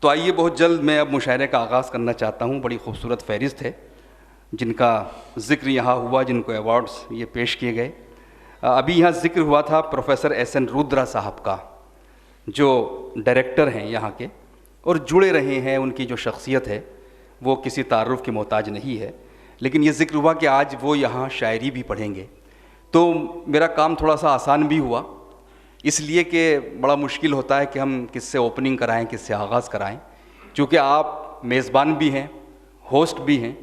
तो आइए बहुत जल्द मैं अब मुशायरे का आगाज़ करना चाहता हूँ। बड़ी खूबसूरत फ़हरिस्त है जिनका ज़िक्र यहाँ हुआ, जिनको अवार्ड्स ये पेश किए गए। अभी यहाँ ज़िक्र हुआ था प्रोफेसर एस.एन. रुद्रा साहब का, जो डायरेक्टर हैं यहाँ के और जुड़े रहे हैं। उनकी जो शख्सियत है वो किसी तारुफ़ के मोहताज नहीं है, लेकिन ये ज़िक्र हुआ कि आज वो यहाँ शायरी भी पढ़ेंगे। तो मेरा काम थोड़ा सा आसान भी हुआ, इसलिए कि बड़ा मुश्किल होता है कि हम किससे ओपनिंग कराएं, किससे आगाज़ कराएं। चूँकि आप मेज़बान भी हैं, होस्ट भी हैं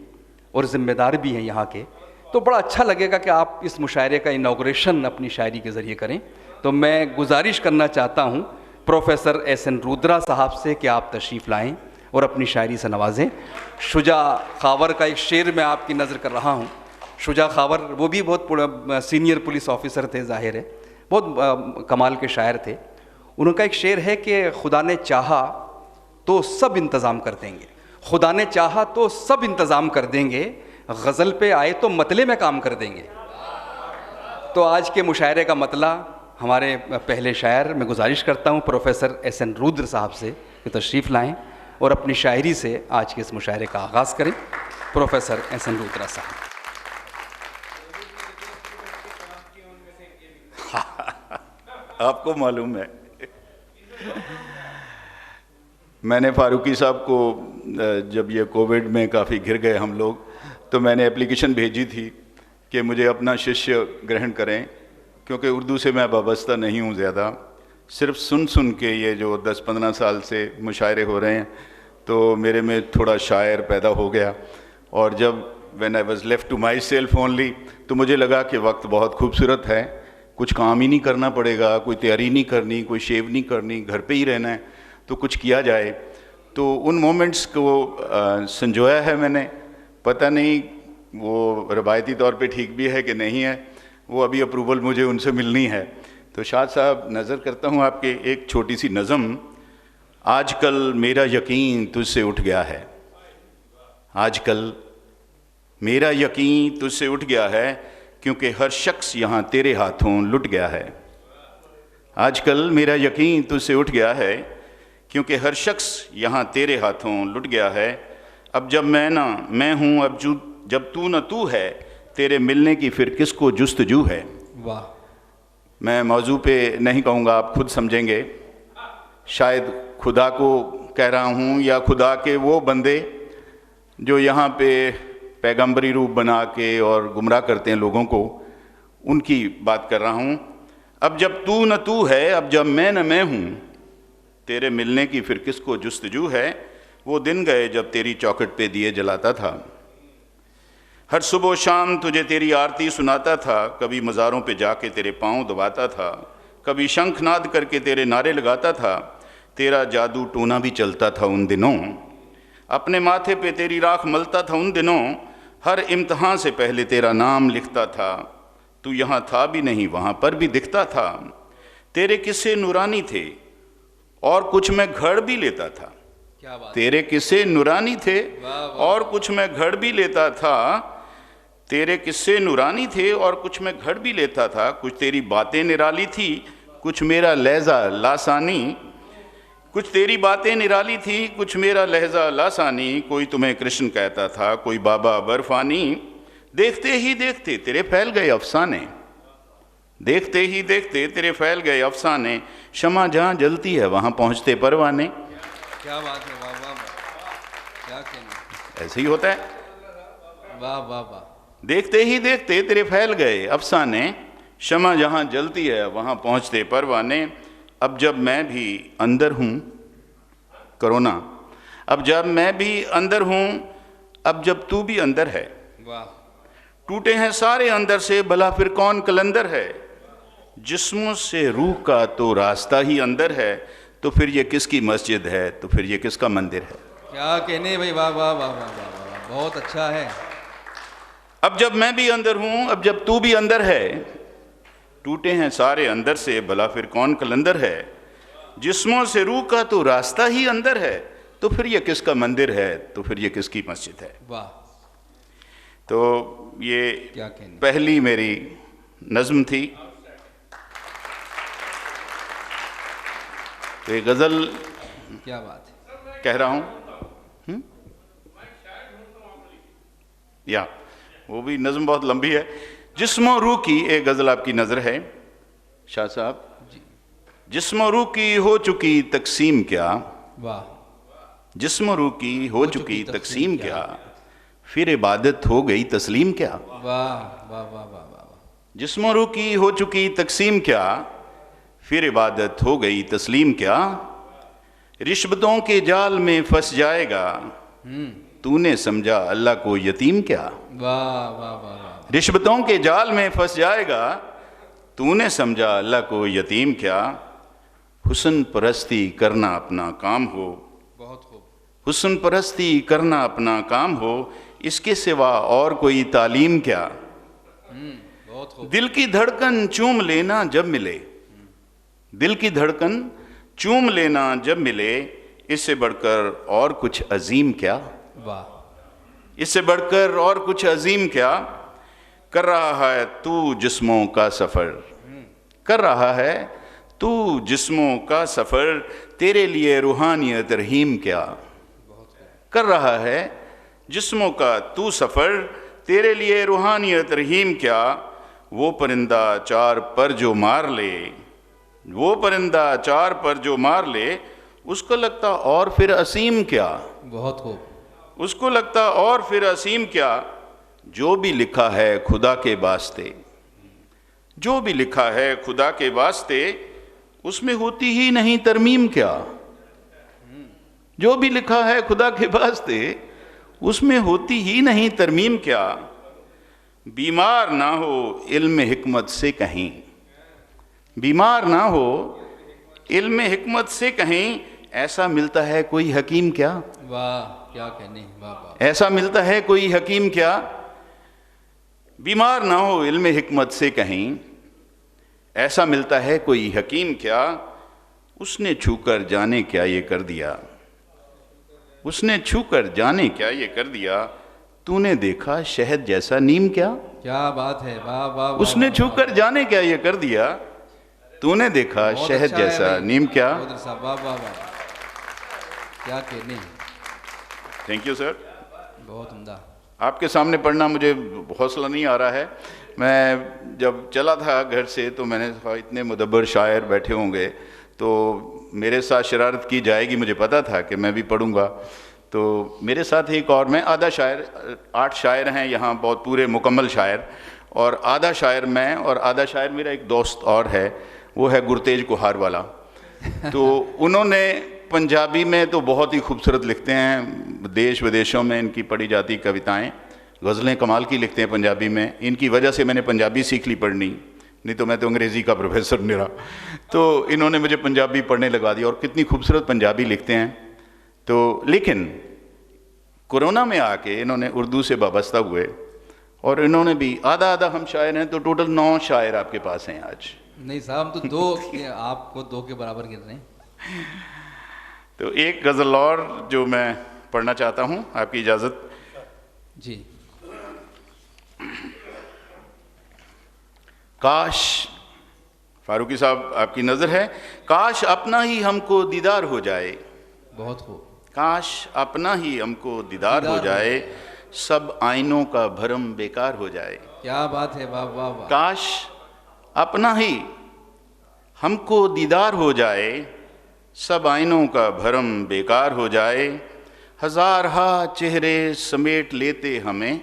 और ज़िम्मेदार भी हैं यहाँ के, तो बड़ा अच्छा लगेगा कि आप इस मुशायरे का इनॉग्रेशन अपनी शायरी के ज़रिए करें। तो मैं गुजारिश करना चाहता हूँ प्रोफेसर एस.एन. रुद्रा साहब से कि आप तशरीफ़ लाएँ और अपनी शायरी से नवाजें। शुजा खावर का एक शेर मैं आपकी नज़र कर रहा हूँ। शुजा खावर वो भी बहुत सीनियर पुलिस ऑफिसर थे, ज़ाहिर है, बहुत कमाल के शायर थे। उनका एक शेर है कि खुदा ने चाहा तो सब इंतज़ाम कर देंगे, खुदा ने चाहा तो सब इंतज़ाम कर देंगे, गज़ल पे आए तो मतले में काम कर देंगे। तो आज के मुशायरे का मतला हमारे पहले शायर, मैं गुजारिश करता हूँ प्रोफेसर एस.एन. रुद्र साहब से कि तशरीफ़ लाएँ और अपनी शायरी से आज के इस मुशायरे का आगाज़ करें। Professor SN. रुद्रा साहब। आपको मालूम है मैंने फारूकी साहब को जब ये कोविड में काफ़ी घिर गए हम लोग, तो मैंने एप्लीकेशन भेजी थी कि मुझे अपना शिष्य ग्रहण करें, क्योंकि उर्दू से मैं वाबस्ता नहीं हूँ ज़्यादा। सिर्फ सुन सुन के ये जो 10-15 साल से मुशायरे हो रहे हैं, तो मेरे में थोड़ा शायर पैदा हो गया। और जब when I was left to myself only, तो मुझे लगा कि वक्त बहुत खूबसूरत है, कुछ काम ही नहीं करना पड़ेगा, कोई तैयारी नहीं करनी, कोई शेव नहीं करनी, घर पे ही रहना है, तो कुछ किया जाए। तो उन मोमेंट्स को संजोया है मैंने। पता नहीं वो रवायती तौर पे ठीक भी है कि नहीं है, वो अभी अप्रूवल मुझे उनसे मिलनी है। तो शाद साहब, नज़र करता हूँ आपके एक छोटी सी नज़म। आजकल मेरा यकीन तुझसे उठ गया है, आजकल मेरा यकीन तुझसे उठ गया है, क्योंकि हर शख्स यहाँ तेरे हाथों लुट गया है। आजकल मेरा यकीन तुझसे उठ गया है, क्योंकि हर शख्स यहाँ तेरे हाथों लुट गया है। अब जब मैं ना मैं हूँ, अब जब तू न तू है, तेरे मिलने की फिर किसको जुस्तजू है। वाह। मैं मौजू पे नहीं कहूँगा, आप खुद समझेंगे। शायद खुदा को कह रहा हूँ या खुदा के वो बंदे जो यहाँ पे पैगंबरी रूप बना के और गुमराह करते हैं लोगों को, उनकी बात कर रहा हूँ। अब जब तू न तू है, अब जब मैं न मैं हूँ, तेरे मिलने की फिर किसको जुस्तजू है। वो दिन गए जब तेरी चौखट पे दिए जलाता था, हर सुबह शाम तुझे तेरी आरती सुनाता था, कभी मज़ारों पे जाके तेरे पाँव दबाता था, कभी शंखनाद करके तेरे नारे लगाता था, तेरा जादू टोना भी चलता था उन दिनों, अपने माथे पे तेरी राख मलता था उन दिनों, हर इम्तहान से पहले तेरा नाम लिखता था, तू यहाँ था भी नहीं वहाँ पर भी दिखता था, तेरे किस्से नूरानी थे और कुछ मैं घड़ भी लेता था। क्या बात। तेरे किस्से नूरानी थे और कुछ मैं घड़ भी लेता था, तेरे किस्से नूरानी थे और कुछ मैं घड़ भी लेता था, कुछ तेरी बातें निराली थी, कुछ मेरा लहजा लासानी, कुछ तेरी बातें निराली थी, कुछ मेरा लहजा लासानी, कोई तुम्हें कृष्ण कहता था, कोई बाबा बर्फानी, देखते ही देखते तेरे फैल गए अफसाने, देखते ही देखते तेरे फैल गए अफसाने, शमा जहाँ जलती है वहाँ पहुँचते परवाने। क्या बात है, वाह वाह, क्या कहना। ऐसे ही होता है। वाह वाह वाह। देखते ही देखते तेरे फैल गए अफसाने, शमा जहाँ जलती है वहाँ पहुँचते परवाने। अब जब मैं भी अंदर हूँ, कोरोना, अब जब मैं भी अंदर हूँ, अब जब तू भी अंदर है, वाह। टूटे हैं सारे अंदर से, भला फिर कौन कलंदर है, जिस्मों से रूह का तो रास्ता ही अंदर है, तो फिर ये किसकी मस्जिद है, तो फिर ये किसका मंदिर है। क्या कहने भाई, वाह वाह वाह वाह वाह, बहुत अच्छा है। अब जब मैं भी अंदर हूँ, अब जब तू भी अंदर है, टूटे हैं सारे अंदर से, भला फिर कौन कलंदर है, जिस्मों से रूह का तो रास्ता ही अंदर है, तो फिर ये किसका मंदिर है, तो फिर ये किसकी मस्जिद है। वाह। तो ये क्या कहने। पहली मेरी नज़्म थी। तो ये गज़ल क्या बात है। कह रहा हूँ। या वो भी नज़म बहुत लंबी है। जिस्मो रूह की एक गज़ल आपकी नज़र है शाह साहब। जिस्मो रूह की हो चुकी तकसीम क्या, वाह, जिस्मो रूह की हो चुकी तकसीम क्या, फिर इबादत हो गई तस्लीम क्या। वाह वाह वाह वाह वाह। जिस्मो रूह की हो चुकी तकसीम क्या, फिर इबादत हो गई तस्लीम क्या। रिश्वतों के जाल में फंस जाएगा, तूने समझा अल्लाह को यतीम क्या। वाह वाह वाह। रिश्वतों के जाल में फंस जाएगा, तूने समझा अल्लाह को यतीम क्या। हुस्न परस्ती करना अपना काम हो, बहुत खूब। हुस्न परस्ती करना अपना काम हो, इसके सिवा और कोई तालीम क्या। बहुत खूब। दिल की धड़कन चूम लेना जब मिले, दिल की धड़कन चूम लेना जब मिले, इससे बढ़कर और कुछ अजीम क्या। वाह, इससे बढ़कर और कुछ अजीम क्या। कर रहा है तू जिस्मों का सफ़र, कर रहा है तू जिस्मों का सफ़र, तेरे लिए रूहानियत रहीम क्या। कर रहा है जिस्मों का तू सफ़र, तेरे लिए रूहानियत रहीम क्या। वो परिंदा चार पर जो मार ले, वो परिंदा चार पर जो मार ले, उसको लगता और फिर असीम क्या। बहुत खूब। उसको लगता और फिर असीम क्या। जो भी लिखा है खुदा के वास्ते, जो भी लिखा है खुदा के वास्ते, उसमें होती ही नहीं तरमीम क्या। जो भी लिखा है खुदा के वास्ते, उसमें होती ही नहीं तरमीम क्या। बीमार ना हो इल्म हिकमत से कहीं, बीमार ना हो इल्म हिकमत से कहीं, ऐसा मिलता है कोई हकीम क्या। वाह, क्या कहने, वाह वाह। ऐसा मिलता है कोई हकीम क्या। बीमार ना हो इल्म हिकमत से कहीं, ऐसा मिलता है कोई हकीम क्या। उसने छूकर जाने क्या ये कर दिया, उसने छूकर जाने क्या ये कर दिया। तूने देखा शहद जैसा नीम क्या। क्या बात है, वाह वाह। उसने छूकर जाने क्या ये कर दिया, तूने देखा शहद जैसा नीम क्या। वाह वाह वाह, क्या कहने। Thank you sir. बहुत उम्दा। आपके सामने पढ़ना मुझे हौसला नहीं आ रहा है। मैं जब चला था घर से तो मैंने कहा इतने मुदब्बर शायर बैठे होंगे तो मेरे साथ शरारत की जाएगी, मुझे पता था कि मैं भी पढ़ूंगा। तो मेरे साथ एक और, मैं आधा शायर, 8 शायर हैं यहाँ, बहुत पूरे मुकम्मल शायर, और आधा शायर मैं और आधा शायर मेरा एक दोस्त और है, वो है गुरतेज कुहार वाला। तो उन्होंने पंजाबी में तो बहुत ही खूबसूरत लिखते हैं, देश विदेशों में इनकी पढ़ी जाती कविताएं, गज़लें कमाल की लिखते हैं पंजाबी में। इनकी वजह से मैंने पंजाबी सीख ली पढ़नी, नहीं तो मैं तो अंग्रेज़ी का प्रोफेसर नहीं रहा। तो इन्होंने मुझे पंजाबी पढ़ने लगा दी और कितनी खूबसूरत पंजाबी लिखते हैं। तो लेकिन कोरोना में आके इन्होंने उर्दू से वाबस्ता हुए और इन्होंने भी आधा आधा, हम शायर हैं तो टोटल 9 शायर आपके पास हैं आज। नहीं साहब, हम तो 2 आपको 2 के बराबर गिन रहे हैं। तो एक गज़ल और जो मैं पढ़ना चाहता हूँ, आपकी इजाज़त जी। काश, फारूकी साहब आपकी नज़र है, काश अपना ही हमको दीदार हो जाए। बहुत खूब। काश अपना ही हमको दीदार हो जाए, सब आइनों का भरम बेकार हो जाए। क्या बात है, वाह वाह वाह। काश अपना ही हमको दीदार हो जाए, सब आइनों का भरम बेकार हो जाए। हजार हा चेहरे समेट लेते हमें,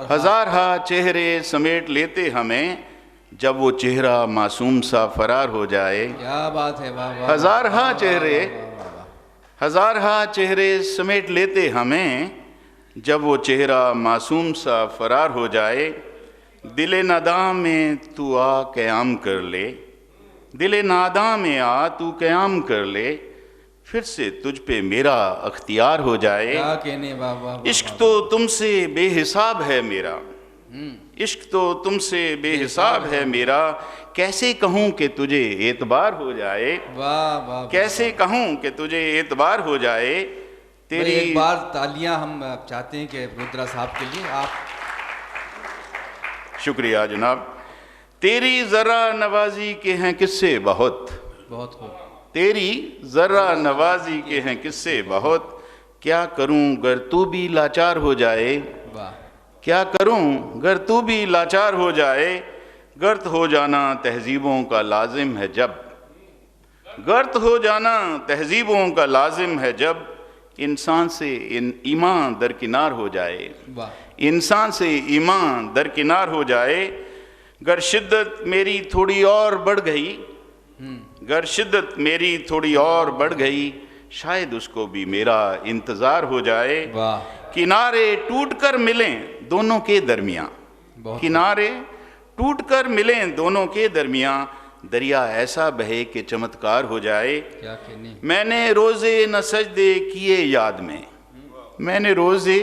हजार हा चेहरे समेट लेते हमें, जब वो चेहरा मासूम सा फरार हो जाए। क्या बात है, वाह वाह। हजार हा चेहरे, हजार हा चेहरे समेट लेते हमें, जब वो चेहरा मासूम सा फरार हो जाए। दिले नादां में तू आ क़याम कर ले, दिले नादां में आ तू क़याम कर ले, फिर से तुझ पे मेरा अख्तियार हो जाए। क्या कहने, वाह वाह। इश्क तो तुमसे बेहिसाब है मेरा, इश्क तो तुमसे बेहिसाब है मेरा, कैसे कहूँ कि तुझे एतबार हो जाए। वाह वाह। कैसे कहूँ कि तुझे एतबार हो जाए। तेरी एक बार तालियां हम चाहते हैं कि रुद्रा साहब के लिए। आप शुक्रिया जनाब। तेरी ज़रा नवाजी के हैं किस्से बहुत, बहुत खूब। तेरी जरा नवाजी के हैं किस्से बहुत, क्या करूं गर तू भी लाचार हो जाए। वाह। क्या करूं गर तू भी लाचार हो जाए, गर्त हो जाना तहजीबों का लाजिम है जब, गर्त हो जाना तहजीबों का लाजिम है जब, इंसान से ईमान दरकिनार हो जाए। वाह। इंसान से ईमान दरकिनार हो जाए, गर शिद्दत मेरी थोड़ी और बढ़ गई, गर शिद्दत मेरी थोड़ी और बढ़ गई, शायद उसको भी मेरा इंतज़ार हो जाए। वाह। किनारे टूटकर मिलें दोनों के दरमियाँ, किनारे टूटकर मिलें दोनों के दरमियाँ, दरिया ऐसा बहे कि चमत्कार हो जाए। क्या कहनी। मैंने रोज़े न सजदे किए याद में, मैंने रोज़े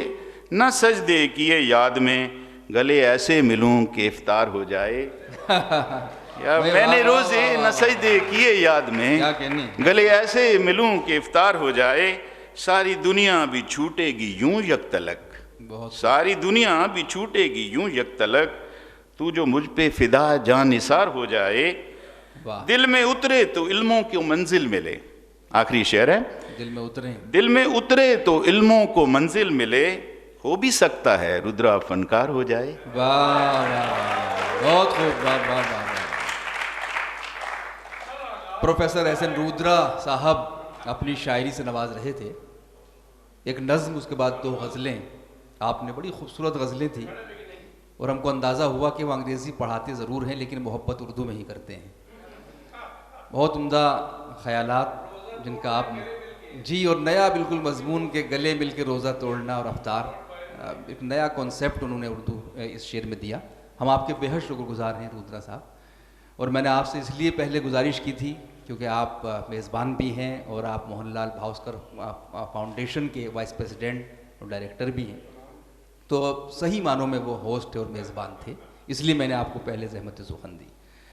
न सजदे किए याद में, गले ऐसे मिलूं कि इफ्तार हो जाए। या मैंने रोज़े न सजदे किए याद में, क्या कहनी। गले ऐसे मिलूं कि इफ्तार हो जाए, सारी दुनिया भी छूटेगी यूं यक तलक, बहुत। सारी दुनिया भी छूटेगी यूं यक तलक, तू जो मुझ पे फिदा जान निसार हो जाए। वाह। दिल में उतरे तो इल्मों की मंजिल मिले, आखिरी शेर है। दिल में उतरे, दिल में उतरे तो इल्मों को मंजिल मिले, हो भी सकता है रुद्रा फनकार हो जाए। वाह वाह, बहुत खूब, वाह वाह वाह। प्रोफेसर एसएन रुद्रा साहब अपनी शायरी से नवाज रहे थे। एक नज़्म, उसके बाद 2 गज़लें, आपने बड़ी खूबसूरत गज़लें थी, और हमको अंदाज़ा हुआ कि वो अंग्रेज़ी पढ़ाते ज़रूर हैं लेकिन मोहब्बत उर्दू में ही करते हैं। बहुत उम्दा ख़यालात जिनका आप जी, और नया बिल्कुल मजमून के गले मिल के रोज़ा तोड़ना और अफ्तार, एक नया कॉन्सेप्ट उन्होंने उर्दू इस शेर में दिया। हम आपके बेहद शुक्रगुजार हैं रुद्रा साहब, और मैंने आपसे इसलिए पहले गुजारिश की थी क्योंकि आप मेज़बान भी हैं और आप मोहनलाल भावस्कर फाउंडेशन के वाइस प्रेसिडेंट और डायरेक्टर भी हैं, तो सही मानों में वो होस्ट और मेज़बान थे, इसलिए मैंने आपको पहले ज़हमत सुखन दी।